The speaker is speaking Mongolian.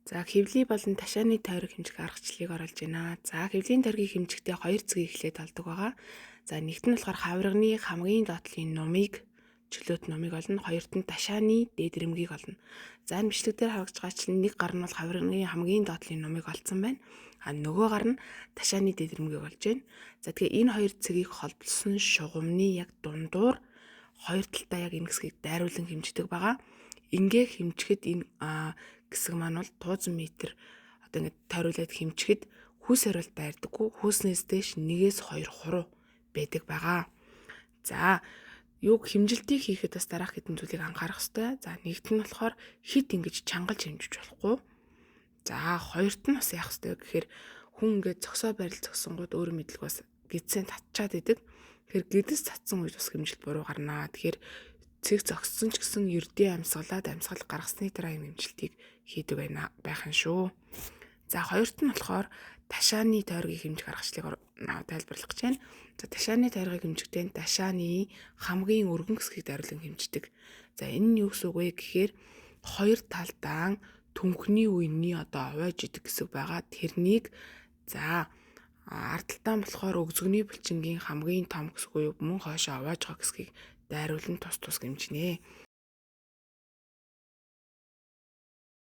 За хэвлий болон ташааны тойрог хэмжих аргачлалыг оруулж байна. За хэвлийн тойргийг хэмжихдээ хоёр цэгийг эхлээд олдог байгаа. За нэгт нь болохоор хаврагны хамгийн доотлын нумыг чөлөөт нумыг олно. Хоёрт нь ташааны дээд ирмэгийг олно. За энэ бичлэг дээр харагдж байгаачлан нэг гар нь бол хаврагны хамгийн доотлын нумыг олцсон байна. А нөгөө гар нь ташааны дээд ирмэгийг олж байна. За тэгэхээр энэ хоёр цэгийг холбосон шугамны яг дундуур хоёр талдаа яг энэ хэсгийг дайруулан хэмждэг байгаа. Ингээ хэмжихэд энэ хэсэг маань бол 1000 м одоо ингэ тойруулаад хэмжихэд хүүсээр бол дайрдаггүй. Хүүснээс дэш 1-2 хуруу байдаг байгаа. За юуг хэмжилтийг хийхэд бас дараах хэдэн зүйлийг анхаарах хэрэгтэй. За нэгт нь болохоор хит ингэж чангалж хэмжиж болохгүй. За хоёрт нь бас яах хэрэгтэй гэхээр хүн ингээд зөксөө барил зөксөнгууд өөрөө мэдлэг бас гидсээ татчаад идэг. Тэгэхээр гидс татсан үед бас хэмжилт буруу гарнаа. Тэгэхээр цэг зогссон ч гэсэн ердийн амьсгалаад амьсгал гаргасны дараа юм хэмжилтийг хийдэг байхын шүү. За хоёрт нь болохоор ташааны тойргийг хэмжих аргачлалыг тайлбарлах гэж байна. За ташааны тойргийг хэмжихдээ ташааны хамгийн өргөн хэсгийг дайруулан хэмждэг. За энэ нь юу гэсэн үг вэ гэхээр хоёр талдаа түнхний үений одоо овойж идэг хэсэг байгаа. Тэрнийг за ард талдаа болохоор өгзөгний булчингийн хамгийн том хэсэг буюу мөн хойшоо овоож байгаа хэсгийг дайруулан тус хэмжинэ.